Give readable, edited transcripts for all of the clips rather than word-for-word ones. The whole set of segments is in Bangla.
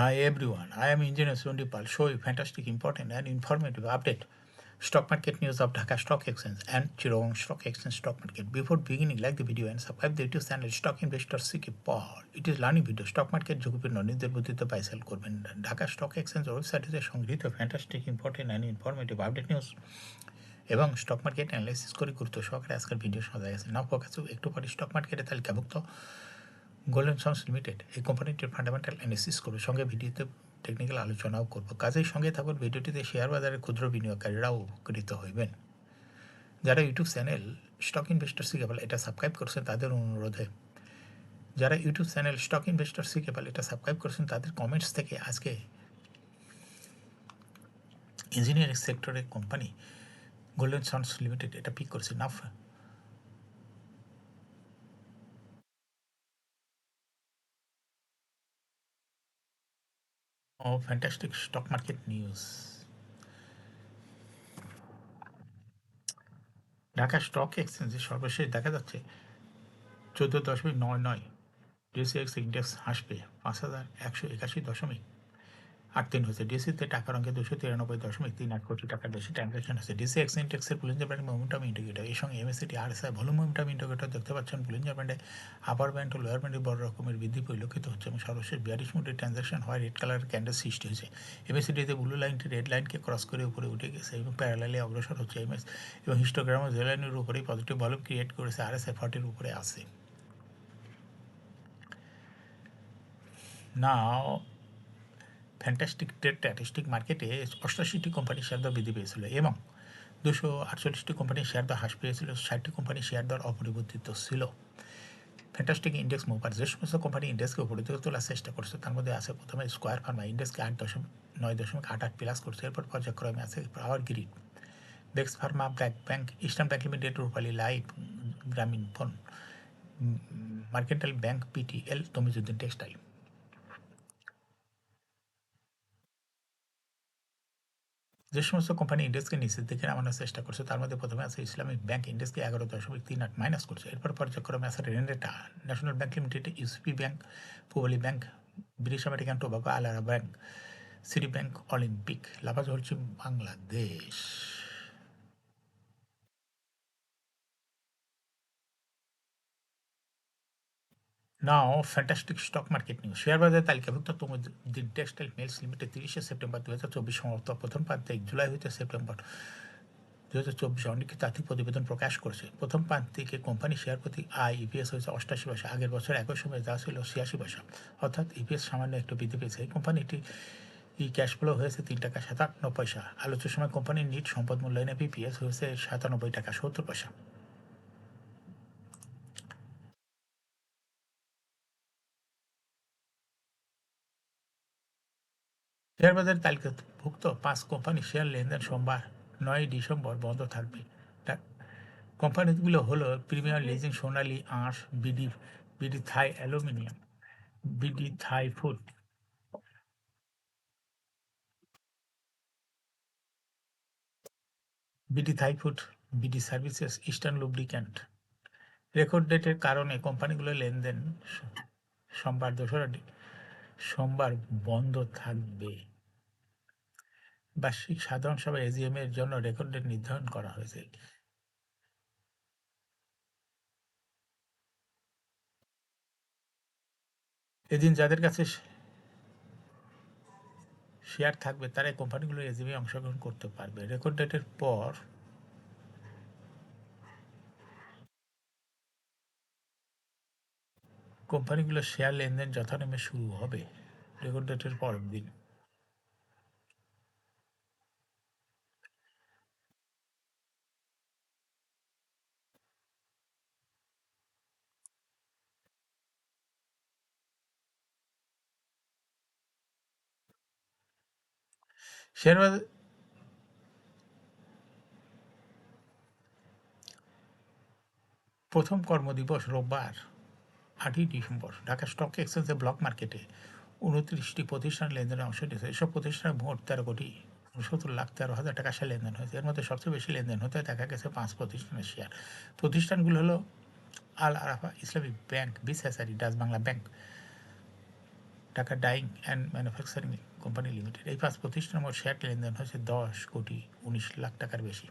Hi everyone, I am Engineer Sundipal. Show you fantastic, important and informative update. Stock market news of Dhaka Stock Exchange and Chittagong Stock Exchange stock market. Before beginning, like the video and subscribe the YouTube channel Stock Investor CK Paul. It is learning video. Stock market ঝুঁকিপূর্ণ নিজের বুদ্ধিতে বাই সেল করবেন ঢাকা স্টক এক্সচেঞ্জ ওয়েবসাইটে সংগৃহীত fantastic important and informative update news এবং স্টক মার্কেট অ্যানালাইসিস করে গুরুত্ব সহকারে আজকের ভিডিও সাজা গেছে নাও ফোকাস একটু পরে স্টক মার্কেটে তালিকাভুক্ত গোল্ডেন সন্স লিমিটেড এই কোম্পানিটির ফান্ডামেন্টাল অ্যানালিসিস করব, সঙ্গে ভিডিওতে টেকনিক্যাল আলোচনাও করব। কাজেই সঙ্গে থাকুন। ভিডিওটিতে শেয়ার বাজারের ক্ষুদ্র বিনিয়োগকারীরাও উপকৃত হইবেন। যারা ইউটিউব চ্যানেল স্টক ইনভেস্টর সিকেবল এটা সাবস্ক্রাইব করছেন তাদের অনুরোধে, যারা ইউটিউব চ্যানেল স্টক ইনভেস্টর সিকেবল এটা সাবস্ক্রাইব করছেন তাদের কমেন্টস থেকে আজকে ইঞ্জিনিয়ারিং সেক্টরের কোম্পানি গোল্ডেন সন্স লিমিটেড এটা পিক করছে নাফ। ও fantastic stock market news. Dhaka stock এক্সচেঞ্জে সর্বশেষ দেখা যাচ্ছে 14.99 ডিএসইএক্স ইন্ডেক্স হাসবে 5,181.83 হয়েছে। ডিএসইতে টাকার অঙ্কে 293.38 কোটি টাকার বেশি ট্রানজাকশন হয়েছে। ডিএসইএক্স ইন্ডেক্সের বুলিঞ্জার ব্যান্ড মোমেন্টাম ইন্ডিকেটর এর সঙ্গে এমএসসিটি আরএসআই ভলিউম মোমেন্টাম ইন্ডিকেটর দেখতে পাচ্ছেন। বুলিঞ্জার ব্যান্ডে আপার ব্যান্ড ও লোয়ার ব্যান্ডে বড় রকমের বৃদ্ধি পরিলক্ষিত হচ্ছে এবং সর্বশেষ 42 মিনিটের ট্রানজাকশন হয় রেড কালার ক্যান্ডেল সৃষ্টি হয়েছে। এমএসসিটিতে ব্লু লাইনটি রেড লাইনকে ক্রস করে উপরে উঠে গেছে এবং প্যারালালি অগ্রসর হচ্ছে এমএস এবং হিস্টোগ্রাম জে লাইনের উপরেই পজিটিভ ভলিউম ক্রিয়েট করেছে। আরএসআই 40-র উপরে আছে। নাও ফ্যান্টাস্টিক ট্রেড স্ট্যাটিস্টিক মার্কেটে 88টি কোম্পানির শেয়ার দর বৃদ্ধি পেয়েছিল এবং 248টি কোম্পানির শেয়ার দর হ্রাস পেয়েছিল। 60টি কোম্পানির শেয়ার দর অপরিবর্তিত ছিল। ফ্যান্টাস্টিক ইন্ডেক্স মুভার যে সমস্ত কোম্পানি ইন্ডেক্সকে উপরে দিকে তোলার চেষ্টা করছে তার মধ্যে আছে প্রথমে স্কোয়ার ফার্মা ইন্ডেক্সকে 9.88 প্লাস করছে। এরপর পর্যায়ক্রমে আছে পাওয়ার গ্রিড, বেক্স pharma, BRAC bank, eastern bank limited, Rupali life, Grameen phone, mercantile bank, PTL, Tamijuddin textile. যে সমস্ত কোম্পানি ইন্ডেক্সকে নিচের দিকে নামানোর চেষ্টা করছে তার মধ্যে প্রথমে আছে ইসলামিক ব্যাংক ইন্ডেক্সকে 11.38 মাইনাস করছে। এরপর পর্যায়ক্রমে আছে Renata, national bank limited, UCP bank, Pubali bank, British American tobacco, আলারা ব্যাংক, সিটি ব্যাংক, অলিম্পিক। লাফাজ হচ্ছে Bangladesh. Now fantastic stock market news. Share বাজারে তালিকাভুক্ত Tamuddin textile mills limited 30 September 2024 সমাপ্ত প্রথম প্রান্তিক জুলাই হইতে সেপ্টেম্বর 2024 অনিক্ষিত আর্থিক প্রতিবেদন প্রকাশ করেছে। প্রথম প্রান্তিকে কোম্পানি শেয়ার প্রতি ইপিএস হয়েছে 88 পয়সা। আগের বছর একই সময় যা ছিল 86 পয়সা, অর্থাৎ ইপিএস সামান্য একটু বৃদ্ধি পেয়েছে। এই কোম্পানিটি ক্যাশ ফ্লো হয়েছে 3 টাকা 57 পয়সা। আলোচ্য সময় কোম্পানির নিট সম্পদ মূল্যায়নে পিপিএস হয়েছে 97 টাকা 70 পয়সা। শেয়ার বাজারে তালিকাভুক্ত 5 কোম্পানি শেয়ার লেনদেন সোমবার 9 ডিসেম্বর বন্ধ থাকবে। কোম্পানিগুলো হলো প্রিমিয়ার লিজিং, সোনালী আঁশ, BD Thai aluminium, BD Thai food, BD Thai food, BD services, eastern lubricant. Record ডেটের কারণে কোম্পানিগুলোর লেনদেন সোমবার বন্ধ থাকবে। বার্ষিক সাধারণ সভা এজিএম এর জন্য রেকর্ড ডেট নির্ধারণ করা হয়েছে। এদিন যাদের কাছে শেয়ার থাকবে তারা এই কোম্পানিগুলো এজিএমে অংশগ্রহণ করতে পারবে। রেকর্ড ডেটের পর কোম্পানিগুলোর শেয়ার লেনদেন যথানিয়মে শুরু হবে রেকর্ড ডেটের পরের দিন। শেয়ার বাজার প্রথম কর্মদিবস রোববার 8ই ডিসেম্বর। ঢাকা স্টক এক্সচেঞ্জে ব্লক মার্কেটে 29টি প্রতিষ্ঠান লেনদেনে অংশ নিয়েছে। এসব প্রতিষ্ঠানের মোট 13,70,13,000 টাকা শেয়ার লেনদেন হয়েছে। এর মধ্যে সবচেয়ে বেশি লেনদেন হতে দেখা গেছে 5 প্রতিষ্ঠানের শেয়ার। প্রতিষ্ঠানগুলো হলো Al Arafa Islamic bank, BCSIR, Dutch Bangla bank, Dhaka dyeing and manufacturing company limited. এই 5 প্রতিষ্ঠানের মোট শেয়ার লেনদেন হয়েছে 10,19,00,000 টাকার বেশি।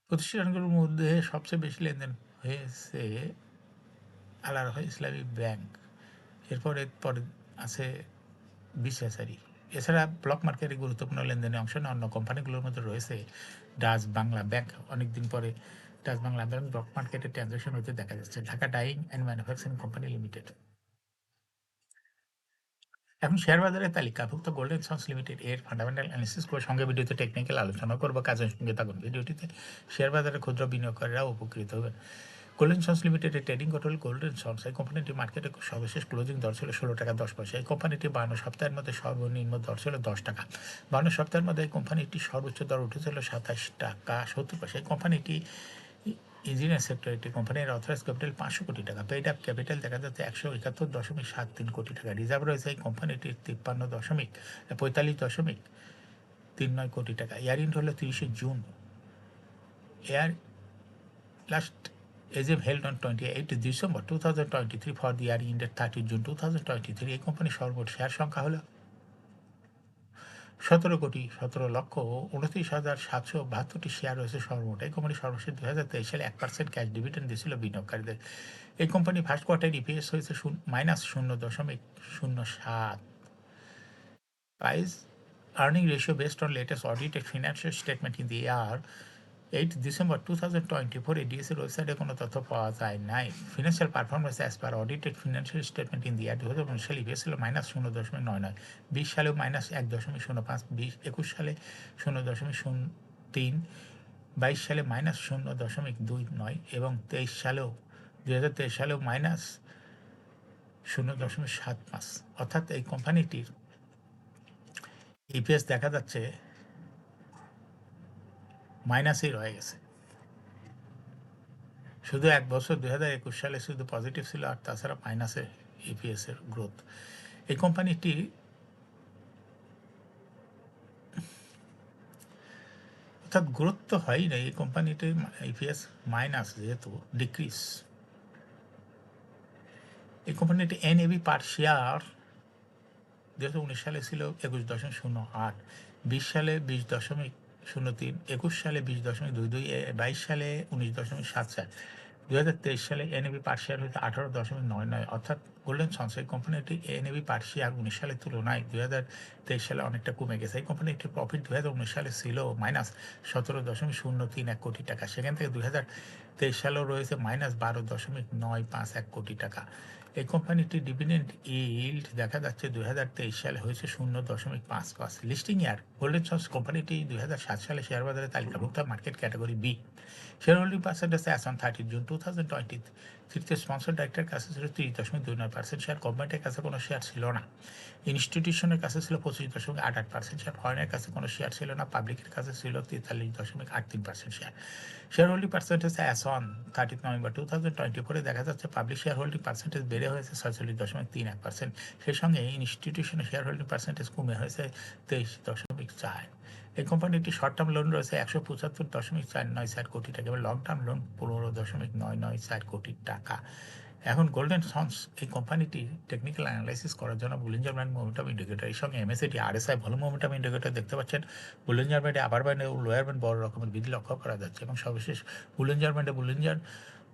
প্রতিষ্ঠানগুলোর মধ্যে সবচেয়ে বেশি লেনদেন হয়েছে আল-রাফাহ ইসলামী ব্যাংক, এরপরে আছে বিসিএসআরই। এছাড়া ব্লক মার্কেটে গুরুত্বপূর্ণ লেনদেনে অংশ নেওয়া অন্য কোম্পানিগুলোর মধ্যে রয়েছে ডাচ বাংলা ব্যাংক। অনেকদিন পরে ডাচ বাংলা ব্যাংক ব্লক মার্কেটে ট্রানজাকশন হতে দেখা যাচ্ছে। Dhaka dyeing and manufacturing company Limited. এখন শেয়ার বাজারের তালিকাভুক্ত গোল্ডেন সন্স লিমিটেড এর ফান্ডামেন্টাল অ্যানালিসিস করে সঙ্গে ভিডিওতে টেকনিক্যাল আলোচনা করবো। কাজের সঙ্গে থাকুন। ভিডিওটিতে শেয়ার বাজারে ক্ষুদ্র বিনিয়োগকারীরাও উপকৃত হবেন। গোল্ডেন সন্স লিমিটেডের ট্রেডিং কন্ট্রোল গোল্ডেন সন্স। এই কোম্পানিটি মার্কেটে সর্বশেষ ক্লোজিং দর ছিল 16 টাকা 10 পয়সা। এই কোম্পানিটি 52 সপ্তাহের মধ্যে সর্বনিম্ন দর ছিল 10 টাকা। 52 সপ্তাহের মধ্যে এই কোম্পানিটি সর্বোচ্চ দর উঠেছিল 27 টাকা 70 পয়সা। এই কোম্পানিটি ইঞ্জিনিয়ার সেক্টর একটি কোম্পানির অথরাইজ ক্যাপিটাল 500 কোটি টাকা। পেইড আপ ক্যাপিটাল দেখা যাচ্ছে 171.73 কোটি টাকা। রিজার্ভ রয়েছে এই কোম্পানিটির 45.39 কোটি টাকা। ইয়ার ইন্ড হলো 30 June. Air last AGM held on 28 December 2023 for the year ended 30 June 2023. এই কোম্পানির সর্বোচ্চ শেয়ার সংখ্যা হলো 17,17,29,772টি শেয়ার রয়েছে সর্বমোট। এই কোম্পানি সর্বশেষ 2023 সালে 1% ক্যাশ ডিভিডেন্ড দিয়েছিল বিনিয়োগকারীদের। এই কোম্পানি ফার্স্ট কোয়ার্টার ইপিএস হয়েছে -0.07। Price earning ratio based on latest audited financial statement in the year 8 December 2024 এডিএসের ওয়েবসাইটে কোনো তথ্য পাওয়া যায় নাই। Financial performance as per audited financial statement in the year 2019 সালে ইপিএস ছিল -0.99, 20 সালেও -1.05, 21 সালে 0.03, 22 সালে -0.29 এবং 2023 সালেও -0.75। অর্থাৎ এই কোম্পানিটির ইপিএস দেখা যাচ্ছে মাইনাসেই রয়ে গেছে। শুধু এক বছর 2021 সালে শুধু পজিটিভ ছিল, আর তাছাড়া মাইনাসে ইপিএস এর গ্রোথ। এই কোম্পানিটি অর্থাৎ গ্রোথ তো হয়ই না, এই কোম্পানিটি ইপিএস মাইনাস, যেহেতু ডিক্রিজ। এই কোম্পানিটি এনএভি পার শেয়ার 2019 সালে ছিল 21.08, 20 সালে 20.03, 21 সালে 20.22, 22 সালে 19.74, 2023 সালে এনএভি পার শেয়ার হয়েছে 18.99। অর্থাৎ গোল্ডেন সন্স এই কোম্পানিটি এনএভি পার শেয়ার 19 সালের তুলনায় 2023 সালে অনেকটা কমে গেছে। এই কোম্পানিটির প্রফিট 2019 সালে ছিল -17.031 কোটি টাকা। সেখান থেকে 2023 সালেও রয়েছে -12.951 কোটি টাকা। এই কোম্পানিটির ডিভিডেন্ড ইল্ড দেখা যাচ্ছে 2023 সালে হয়েছে 0.55। লিস্টিং ইয়ার গোল্ডেন সন্স কোম্পানিটি 2007 সালে শেয়ার বাজারে তালিকাভুক্ত market category B. Share holding percentage as on 30 June 2023 sponsor ডাইরেক্টরের কাছে ছিল 30.29% শেয়ার। গভর্নমেন্টের কাছে কোনো শেয়ার ছিল না। ইনস্টিটিউশনের কাছে ছিল 25.88% শেয়ার। ফরেনের কাছে কোনো শেয়ার ছিল না। পাবলিকের কাছে ছিল 43.83% share. Share holding percentage as on 30 November 2024 দেখা যাচ্ছে পাবলিক শেয়ার হোল্ডিং পার্সেন্টেজ বেড়ে হয়েছে 46.31%। সেই সঙ্গে ইনস্টিটিউশনের শেয়ার হোল্ডিং পার্সেন্টেজ কমে হয়েছে 23.4। এই কোম্পানিটি শর্ট টার্ম লোন রয়েছে 175.494 কোটি টাকা এবং লং টার্ম লোন 15.994 কোটি টাকা। এখন গোল্ডেন সন্স এই কোম্পানিটি টেকনিক্যাল অ্যানালাইসিস করার জন্য বুলিঞ্জার ব্যান্ড মোমেন্টাম ইন্ডিকেটর এর সঙ্গে MACD RSI volume momentum indicator দেখতে পাচ্ছেন। বুলিঞ্জার ব্যান্ডে আপার ব্যান্ড ও লোয়ার ব্যান্ড বড় রকমের বৃদ্ধি লক্ষ্য করা যাচ্ছে এবং সর্বশেষ বুলিঞ্জার ব্যান্ডে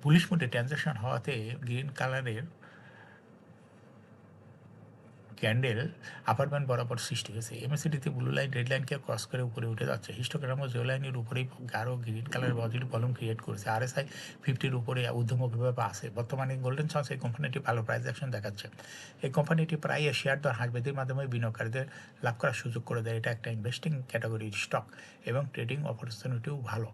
বুলিশ মোডে ট্রানজ্যাকশন হওয়াতে গ্রিন কালারের ক্যান্ডেল আপার ব্যান্ড বরাবর সৃষ্টি হয়েছে। এমএসিডিতে ব্লু লাইন রেড লাইনকে ক্রস করে উপরে উঠে যাচ্ছে। হিস্টোগ্রামও জিরো লাইনের উপরেই গাঢ় গ্রিন কালারের পজিটিভ ভলিউম ক্রিয়েট করেছে। আরএসআই 50-র উপরে ঊর্ধ্বমুখীভাবে আছে। বর্তমানে গোল্ডেন সন্স এই কোম্পানিটি ভালো প্রাইস অ্যাকশন দেখাচ্ছে। এই কোম্পানিটি প্রায় শেয়ার দর হ্রাস বৃদ্ধির মাধ্যমে বিনিয়োগকারীদের লাভ করার সুযোগ করে দেয়। এটা একটা ইনভেস্টিং ক্যাটাগরির স্টক এবং ট্রেডিং অপরচুনিটিও ভালো।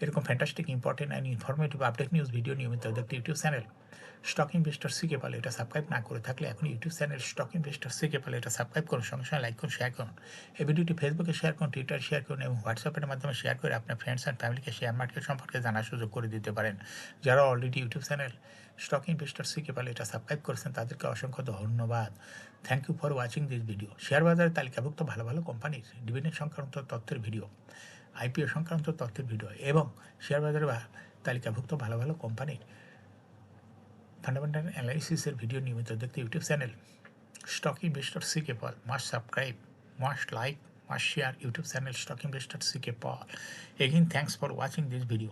এরকম fantastic important and informative update news video নিয়মিত দেখতে YouTube channel stock investor CK পালে এটা সাবস্ক্রাইব না করে থাকলে এখন YouTube channel stock investor CK পালে এটা সাবস্ক্রাইব করুন, সঙ্গে সঙ্গে লাইক করুন, শেয়ার করুন। এই ভিডিওটি ফেসবুকে শেয়ার করুন, টুইটার শেয়ার করুন এবং হোয়াটসঅ্যাপের মাধ্যমে শেয়ার করে আপনার ফ্রেন্ডস অ্যান্ড ফ্যামিলিকে শেয়ার মার্কেট সম্পর্কে জানার সুযোগ করে দিতে পারেন। যারা already YouTube channel stock investor CK পালে এটা সাবস্ক্রাইব করেছেন তাদেরকে অসংখ্য ধন্যবাদ। Thank you for watching this video. Share বাজারে তালিকাভুক্ত ভালো ভালো কোম্পানির ডিভিডেন্ড সংক্রান্ত তথ্যের ভিডিও, আইপিও সংক্রান্ত তথ্যের ভিডিও এবং শেয়ার বাজারে তালিকাভুক্ত ভালো ভালো কোম্পানির ফান্ডামেন্টাল অ্যানালাইসিসের ভিডিও নিয়মিত দেখতে YouTube channel stock investor CK Pal must subscribe, must like, must share YouTube channel Stock Investor CK Paul. Again, thanks for watching this video.